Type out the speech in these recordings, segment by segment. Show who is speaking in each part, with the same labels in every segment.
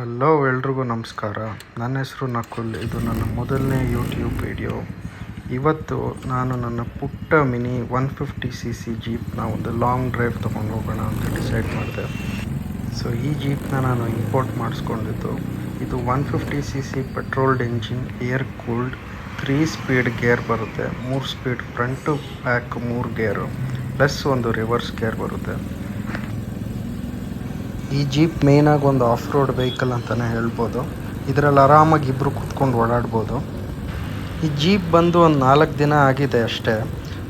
Speaker 1: Hello ಎಲ್ರಿಗೂ ನಮಸ್ಕಾರ. ನನ್ನ ಹೆಸರು ನಕುಲ್. ಇದು ನನ್ನ ಮೊದಲನೇ ಯೂಟ್ಯೂಬ್ ವಿಡಿಯೋ. ಇವತ್ತು ನಾನು ನನ್ನ ಪುಟ್ಟ ಮಿನಿ 150cc ಜೀಪ್ನ ಒಂದು ಲಾಂಗ್ ಡ್ರೈವ್ ತೊಗೊಂಡು ಹೋಗೋಣ ಅಂತ ಡಿಸೈಡ್ ಮಾಡಿದೆ. ಸೊ ಈ ಜೀಪ್ನ ನಾನು ಇಂಪೋರ್ಟ್ ಮಾಡಿಸ್ಕೊಂಡಿದ್ದು. ಇದು 150cc ಪೆಟ್ರೋಲ್ಡ್ engine, air cooled, 3 speed gear ಬರುತ್ತೆ. 3 ಸ್ಪೀಡ್ ಫ್ರಂಟು ಬ್ಯಾಕ್ 3 ಗೇರು ಪ್ಲಸ್ ಒಂದು ರಿವರ್ಸ್ ಗೇರ್ ಬರುತ್ತೆ. ಈ ಜೀಪ್ ಮೇಯ್ನಾಗಿ ಒಂದು ಆಫ್ ರೋಡ್ ವೆಹಿಕಲ್ ಅಂತಲೇ ಹೇಳ್ಬೋದು. ಇದರಲ್ಲಿ ಆರಾಮಾಗಿ ಇಬ್ಬರು ಕೂತ್ಕೊಂಡು ಓಡಾಡ್ಬೋದು. ಈ ಜೀಪ್ ಬಂದು ಒಂದು 4 ದಿನ ಆಗಿದೆ ಅಷ್ಟೇ.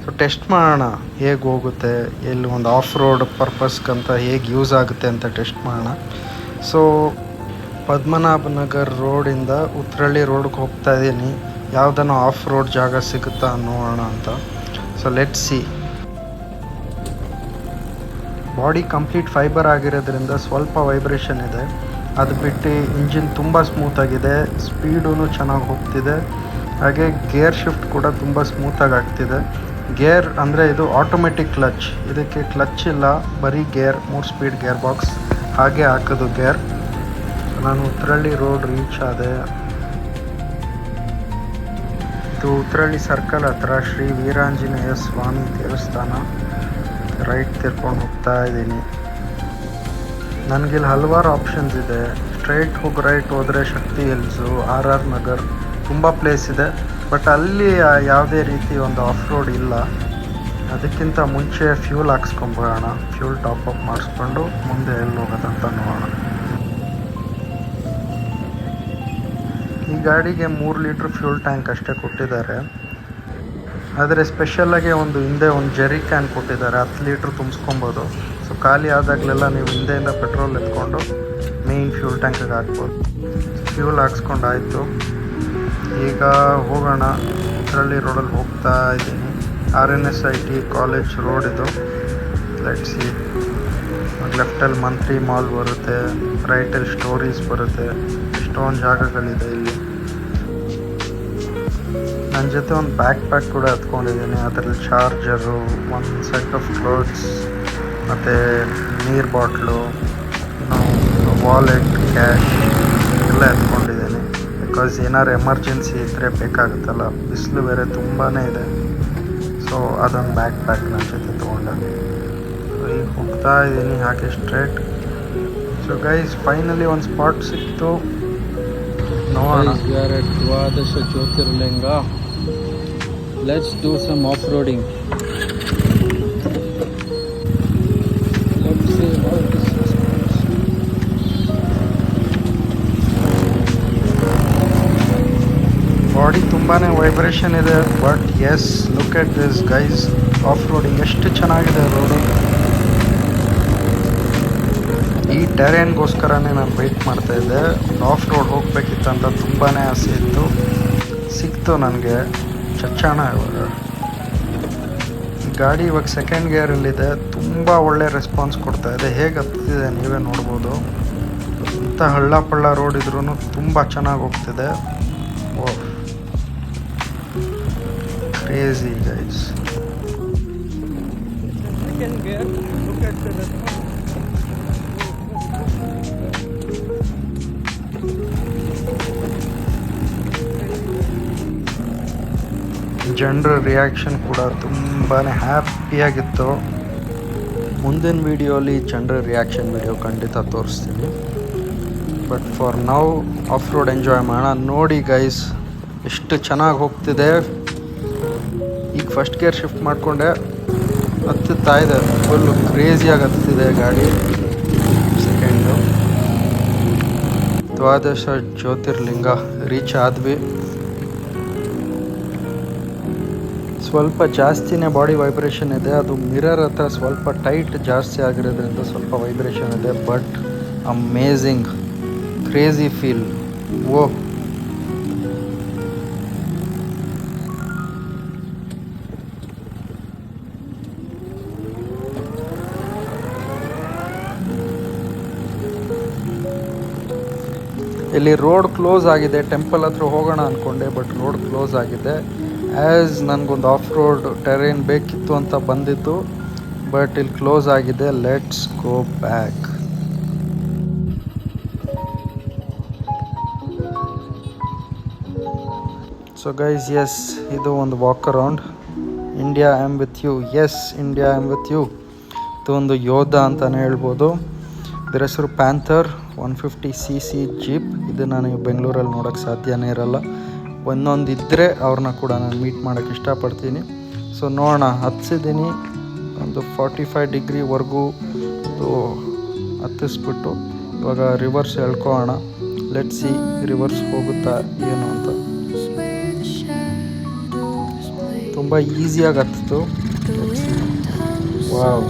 Speaker 1: ಸೊ ಟೆಸ್ಟ್ ಮಾಡೋಣ ಹೇಗೆ ಹೋಗುತ್ತೆ, ಎಲ್ಲಿ ಒಂದು ಆಫ್ ರೋಡ್ ಪರ್ಪಸ್ಗಂತ ಹೇಗೆ ಯೂಸ್ ಆಗುತ್ತೆ ಅಂತ ಟೆಸ್ಟ್ ಮಾಡೋಣ. ಸೊ ಪದ್ಮನಾಭನಗರ್ ರೋಡಿಂದ ಉತ್ರಳ್ಳಿ ರೋಡ್ಗೆ ಹೋಗ್ತಾ ಇದ್ದೀನಿ. ಯಾವುದನ್ನು ಆಫ್ ರೋಡ್ ಜಾಗ ಸಿಗುತ್ತಾ ನೋಡೋಣ ಅಂತ. So let's see. Body complete fibre ಆಗಿರೋದ್ರಿಂದ ಸ್ವಲ್ಪ ವೈಬ್ರೇಷನ್ ಇದೆ. ಅದು ಬಿಟ್ಟು ಇಂಜಿನ್ ತುಂಬ ಸ್ಮೂತಾಗಿದೆ, ಸ್ಪೀಡೂ ಚೆನ್ನಾಗಿ ಹೋಗ್ತಿದೆ. ಹಾಗೆ ಗೇರ್ ಶಿಫ್ಟ್ ಕೂಡ ತುಂಬ ಸ್ಮೂತಾಗಿ ಆಗ್ತಿದೆ. ಗೇರ್ ಅಂದರೆ ಇದು ಆಟೋಮೆಟಿಕ್ ಕ್ಲಚ್, ಇದಕ್ಕೆ ಕ್ಲಚ್ ಇಲ್ಲ, ಬರೀ ಗೇರ್, 3 ಸ್ಪೀಡ್ ಗೇರ್ ಬಾಕ್ಸ್ ಹಾಗೆ ಹಾಕೋದು ಗೇರ್. ನಾನು ಉತ್ರಳ್ಳಿ ರೋಡ್ ರೀಚ್ ಆದೆ. ಇದು ಉತ್ರಳ್ಳಿ ಸರ್ಕಲ್ ಹತ್ರ ಶ್ರೀ ವೀರಾಂಜನೇಯ ಸ್ವಾಮಿ ದೇವಸ್ಥಾನ. ರೈಟ್ ತಿರ್ಕೊಂಡು ಹೋಗ್ತಾ ಇದ್ದೀನಿ. ನನಗಿಲ್ಲಿ ಹಲವಾರು ಆಪ್ಷನ್ಸ್ ಇದೆ. ಸ್ಟ್ರೈಟ್ ಹೋಗಿ ರೈಟ್ ಹೋದರೆ ಶಕ್ತಿ ಹಿಲ್ಸು, RR ನಗರ್, ತುಂಬ ಪ್ಲೇಸ್ ಇದೆ. ಬಟ್ ಅಲ್ಲಿ ಯಾವುದೇ ರೀತಿ ಒಂದು ಆಫ್ ರೋಡ್ ಇಲ್ಲ. ಅದಕ್ಕಿಂತ ಮುಂಚೆ ಫ್ಯೂಲ್ ಹಾಕ್ಸ್ಕೊಂಬೋಣ. ಫ್ಯೂಲ್ ಟಾಪ್ ಅಪ್ ಮಾಡಿಸ್ಕೊಂಡು ಮುಂದೆ ಎಲ್ಲಿ ಹೋಗೋದಂತ ನೋಡೋಣ. ಈ ಗಾಡಿಗೆ 3 ಲೀಟ್ರ್ ಫ್ಯೂಲ್ ಟ್ಯಾಂಕ್ ಅಷ್ಟೇ ಕೊಟ್ಟಿದ್ದಾರೆ. ಆದರೆ ಸ್ಪೆಷಲಾಗಿ ಒಂದು ಹಿಂದೆ ಒಂದು ಜೆರಿ ಕ್ಯಾನ್ ಕೊಟ್ಟಿದ್ದಾರೆ, 10 ಲೀಟ್ರ್ ತುಂಬಿಸ್ಕೊಬೋದು. ಸೊ ಖಾಲಿ ಆದಾಗಲೆಲ್ಲ ನೀವು ಹಿಂದೆಯಿಂದ ಪೆಟ್ರೋಲ್ ಎತ್ಕೊಂಡು ಮೇಯ್ನ್ ಫ್ಯೂಲ್ ಟ್ಯಾಂಕಿಗೆ ಹಾಕ್ಬೋದು. ಫ್ಯೂಲ್ ಹಾಕ್ಸ್ಕೊಂಡಾಯಿತು. ಈಗ ಹೋಗೋಣ. ಉತ್ರಳ್ಳಿ ರೋಡಲ್ಲಿ ಹೋಗ್ತಾ ಇದ್ದೀನಿ. RNSIT ಕಾಲೇಜ್ ರೋಡ್ ಇದು. Let's see. ಲೆಫ್ಟಲ್ಲಿ ಮಂತ್ರಿ ಮಾಲ್ ಬರುತ್ತೆ, ರೈಟಲ್ಲಿ ಸ್ಟೋರೀಸ್ ಬರುತ್ತೆ. ಎಷ್ಟೊಂದು ಜಾಗಗಳಿದೆ ಇಲ್ಲಿ. ನನ್ನ ಜೊತೆ ಒಂದು ಬ್ಯಾಕ್ ಪ್ಯಾಕ್ ಕೂಡ ಎತ್ಕೊಂಡಿದ್ದೀನಿ. ಅದರಲ್ಲಿ ಚಾರ್ಜರು, ಒಂದು ಸೆಟ್ ಆಫ್ ಕ್ಲೋತ್ಸ್, ಮತ್ತು ನೀರು ಬಾಟ್ಲು, ವಾಲೆಟ್, ಕ್ಯಾಶ್ ಎಲ್ಲ ಎತ್ಕೊಂಡಿದ್ದೀನಿ. ಬಿಕಾಸ್ ಏನಾದ್ರು ಎಮರ್ಜೆನ್ಸಿ ಇದ್ದರೆ ಬೇಕಾಗುತ್ತಲ್ಲ. ಬಿಸಿಲು ಬೇರೆ ತುಂಬಾ ಇದೆ. ಸೊ ಅದೊಂದು ಬ್ಯಾಕ್ ಪ್ಯಾಕ್ ನನ್ನ ಜೊತೆ ತೊಗೊಂಡೆ. ಸೊ ಈಗ ಹೋಗ್ತಾ ಇದ್ದೀನಿ ಹಾಗೆ ಸ್ಟ್ರೇಟ್. ಸೊ ಗೈಸ್ ಫೈನಲಿ ಒಂದು ಸ್ಪಾಟ್ ಸಿಕ್ತು. ನೋಡೋಣ.
Speaker 2: ದ್ವಾದಶ ಜ್ಯೋತಿರ್ಲಿಂಗ. Let's do some off-roading. Let's see how this responds.
Speaker 1: Body ತುಂಬಾ ವೈಬ್ರೇಷನ್ ಇದೆ. But yes, look at this guys. Off roading ಎಷ್ಟು ಚೆನ್ನಾಗಿದೆ ರೋಡು. ಈ ಟೆರೇನ್ಗೋಸ್ಕರನೇ ನಾನು ವೆಯ್ಟ್ ಮಾಡ್ತಾಯಿದ್ದೆ. ಆಫ್ ರೋಡ್ ಹೋಗ್ಬೇಕಿತ್ತಂತ ತುಂಬಾ ಆಸೆ ಇತ್ತು. ಸಿಕ್ತು ನನಗೆ. ಚಚ್ಚಾಣ ಇವಾಗ. ಗಾಡಿ ಇವಾಗ ಸೆಕೆಂಡ್ ಗೇರಲ್ಲಿದೆ. ತುಂಬ ಒಳ್ಳೆ ರೆಸ್ಪಾನ್ಸ್ ಕೊಡ್ತಾ ಇದೆ. ಹೇಗೆ ಹತ್ತಿದೆ ನೀವೇ ನೋಡ್ಬೋದು. ಇಂಥ ಹಳ್ಳ ಪಳ್ಳ ರೋಡ್ ಇದ್ರೂ ತುಂಬ ಚೆನ್ನಾಗಿ ಹೋಗ್ತಿದೆ. ಓ crazy guys.
Speaker 2: Second gear, look at the response.
Speaker 1: ಜನರ ರಿಯಾಕ್ಷನ್ ಕೂಡ ತುಂಬಾ ಹ್ಯಾಪಿಯಾಗಿತ್ತು. ಮುಂದಿನ ವೀಡಿಯೋಲಿ ಜನರ ರಿಯಾಕ್ಷನ್ ವೀಡಿಯೋ ಖಂಡಿತ ತೋರಿಸ್ತೀನಿ. But for now of road enjoy ಮಾಡೋಣ. ನೋಡಿ ಗೈಸ್ ಎಷ್ಟು ಚೆನ್ನಾಗಿ ಹೋಗ್ತಿದೆ. ಈಗ ಫಸ್ಟ್ ಗೇರ್ ಶಿಫ್ಟ್ ಮಾಡಿಕೊಂಡೆ, ಹತ್ತುತ್ತಾ ಇದೆ. ಫುಲ್ಲು ಕ್ರೇಜಿಯಾಗಿ ಹತ್ತಿದೆ ಗಾಡಿ. ಸೆಕೆಂಡು ದ್ವಾದಶ ಜ್ಯೋತಿರ್ಲಿಂಗ ರೀಚ್ ಆದ್ವಿ. ಸ್ವಲ್ಪ ಜಾಸ್ತಿನೇ ಬಾಡಿ ವೈಬ್ರೇಷನ್ ಇದೆ. ಅದು ಮಿರರ್ ಹತ್ರ ಸ್ವಲ್ಪ ಟೈಟ್ ಜಾಸ್ತಿ ಆಗಿರೋದ್ರಿಂದ ಸ್ವಲ್ಪ ವೈಬ್ರೇಷನ್ ಇದೆ. But amazing, crazy feel. ಓ ಇಲ್ಲಿ ರೋಡ್ ಕ್ಲೋಸ್ ಆಗಿದೆ. ಟೆಂಪಲ್ ಹತ್ರ ಹೋಗೋಣ ಅಂದ್ಕೊಂಡೆ, ಬಟ್ ರೋಡ್ ಕ್ಲೋಸ್ ಆಗಿದೆ. ಆ್ಯಸ್ ನನಗೊಂದು ಆಫ್ ರೋಡ್ ಟೆರೇನ್ ಬೇಕಿತ್ತು ಅಂತ ಬಂದಿತ್ತು, ಬಟ್ ಇಲ್ಲಿ ಕ್ಲೋಸ್ ಆಗಿದೆ. Let's go back. So guys yes, ಇದು ಒಂದು walk around. India I am with you. Yes, India I am with you. ಇದು ಒಂದು ಯೋಧ ಅಂತಲೇ ಹೇಳ್ಬೋದು. ಇದರ ಹೆಸರು ಪ್ಯಾಂಥರ್ 150cc ಜೀಪ್. ಇದನ್ನು ನೀವು ಬೆಂಗಳೂರಲ್ಲಿ ನೋಡೋಕ್ಕೆ ಸಾಧ್ಯನೇ ಇರಲ್ಲ. ಒಂದೊಂದು ಇದ್ದರೆ ಅವ್ರನ್ನ ಕೂಡ ನಾನು ಮೀಟ್ ಮಾಡೋಕ್ಕೆ ಇಷ್ಟಪಡ್ತೀನಿ. ಸೊ ನೋಡೋಣ, ಹತ್ತಿಸಿದ್ದೀನಿ. ಒಂದು 45 ಡಿಗ್ರಿವರೆಗೂ ಇದು ಹತ್ತಿಸ್ಬಿಟ್ಟು ಇವಾಗ ರಿವರ್ಸ್ ಎಳ್ಕೊಳ್ಳೋಣ. ಲೆಟ್ ಸಿ ರಿವರ್ಸ್ ಹೋಗುತ್ತಾ ಏನು ಅಂತ. ತುಂಬ ಈಸಿಯಾಗಿ ಹತ್ತಿತು. ವಾವ್,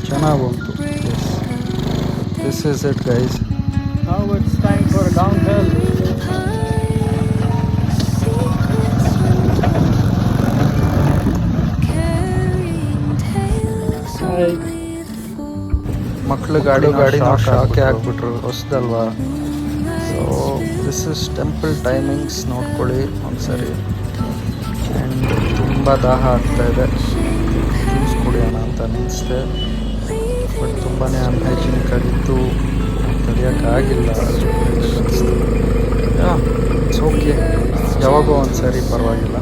Speaker 1: ಚೆನ್ನಾಗಿ ಹೋಗ್ತು. This is it guys.
Speaker 2: Now it's time for downhill.
Speaker 1: ಮಕ್ಕಳು ಗಾಡಿ ಶಾಕೆ ಹಾಕ್ಬಿಟ್ರು, ಹೊಸದಲ್ವಾ. So this is temple timings, ನೋಡ್ಕೊಳ್ಳಿ ಒಂದ್ಸರಿ. ಆ್ಯಂಡ್ ತುಂಬ ದಾಹ ಆಗ್ತಾಯಿದೆ, ಜ್ಯೂಸ್ ಕುಡಿಯೋಣ ಅಂತ ಅನಿಸ್ತೆ. ಬಟ್ ತುಂಬಾ ಅನ್ಹೈಜಿನಿಕ್ ಆಗಿತ್ತು, ತಡೆಯೋಕ್ಕಾಗಿಲ್ಲ. ಇಟ್ಸ್ ಓಕೆ, ಯಾವಾಗೋ ಒಂದು ಸರಿ ಪರವಾಗಿಲ್ಲ.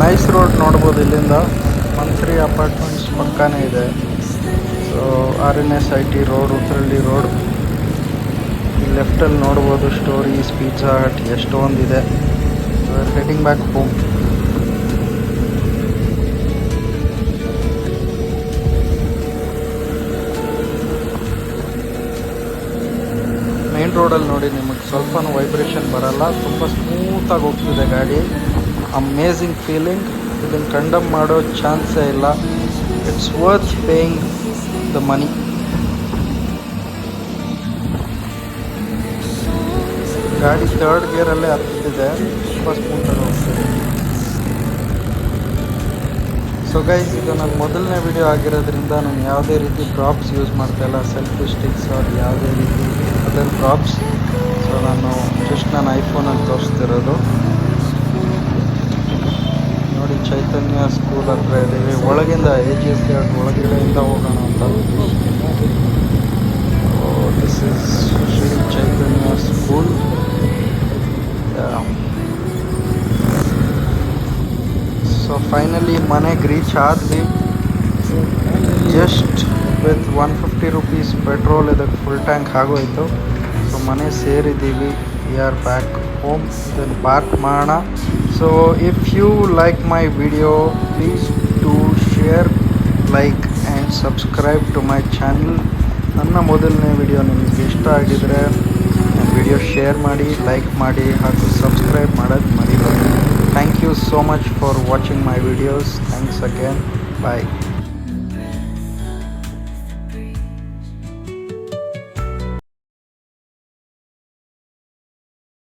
Speaker 1: ನೈಸ್ ರೋಡ್ ನೋಡ್ಬೋದು ಇಲ್ಲಿಂದ. ಮಂತ್ರಿ ಅಪಾರ್ಟ್ಮೆಂಟ್ಸ್ ಪಕ್ಕನೇ ಇದೆ. So RNSIT road, Uttarahalli road. ಈ ಲೆಫ್ಟಲ್ಲಿ ನೋಡ್ಬೋದು ಸ್ಟೋರೀಸ್, ಪಿಜ್ಜಾ ಹಟ್, ಎಷ್ಟೊಂದಿದೆ. Heading back home. ಮೇನ್ ರೋಡಲ್ಲಿ ನೋಡಿ, ನಿಮಗೆ ಸ್ವಲ್ಪನೂ ವೈಬ್ರೇಷನ್ ಬರಲ್ಲ. ತುಂಬ ಸ್ಮೂತಾಗಿ ಹೋಗ್ತಿದೆ ಗಾಡಿ. Amazing feeling. ಇದನ್ನು ಕಂಡಮ್ ಮಾಡೋ ಚಾನ್ಸೇ ಇಲ್ಲ. It's worth paying the money. ಗಾಡಿ 3rd ಗೇರಲ್ಲೇ ಹತ್ತಿದೆ, ತುಂಬ ಸ್ಮೂತಾಗಿ ಹೋಗ್ತಿದೆ. ಸೊ ಗೈಸ್, ಇದು ನನ್ನ ಮೊದಲನೇ ವಿಡಿಯೋ ಆಗಿರೋದ್ರಿಂದ ನಾನು ಯಾವುದೇ ರೀತಿ ಪ್ರಾಪ್ಸ್ ಯೂಸ್ ಮಾಡ್ತಾಯಿಲ್ಲ, ಸೆಲ್ಫಿ ಸ್ಟಿಕ್ಸ್ ಅವ್ರು ಯಾವುದೇ ರೀತಿ ಅದರ್ ಪ್ರಾಪ್ಸ್. ಸೊ ನಾನು ಜಸ್ಟ್ ನನ್ನ ಐಫೋನಲ್ಲಿ ತೋರಿಸ್ತಿರೋದು. ನೋಡಿ, ಚೈತನ್ಯ ಸ್ಕೂಲ್ ಹತ್ರ ಇದ್ದೀವಿ. ಒಳಗಿಂದ AGS ಗೇಟ್ ಒಳಗಡೆಯಿಂದ ಹೋಗೋಣ ಅಂತ. This is Shri Chaitanya school. So finally ಮನೆಗೆ ರೀಚ್ ಆದ್ವಿ. ಜಸ್ಟ್ ವಿತ್ 150 ರೂಪೀಸ್ ಪೆಟ್ರೋಲ್ ಇದಕ್ಕೆ ಫುಲ್ ಟ್ಯಾಂಕ್ ಆಗೋಯಿತು. ಸೊ ಮನೆ ಸೇರಿದ್ದೀವಿ. We are back home. ಇದನ್ನು ಪಾರ್ಕ್ ಮಾಡೋಣ. So if you like my video, please to share, like and subscribe to my channel. ನನ್ನ ಮೊದಲನೇ ವಿಡಿಯೋ ನಿಮಗೆ ಇಷ್ಟ ಆಗಿದರೆ ನನ್ನ ವಿಡಿಯೋ ಶೇರ್ ಮಾಡಿ, ಲೈಕ್ ಮಾಡಿ ಹಾಗೂ ಸಬ್ಸ್ಕ್ರೈಬ್ ಮಾಡೋದು ಮರಿಬೇಡಿ. Thank you so much for watching my videos. Thanks again. Bye.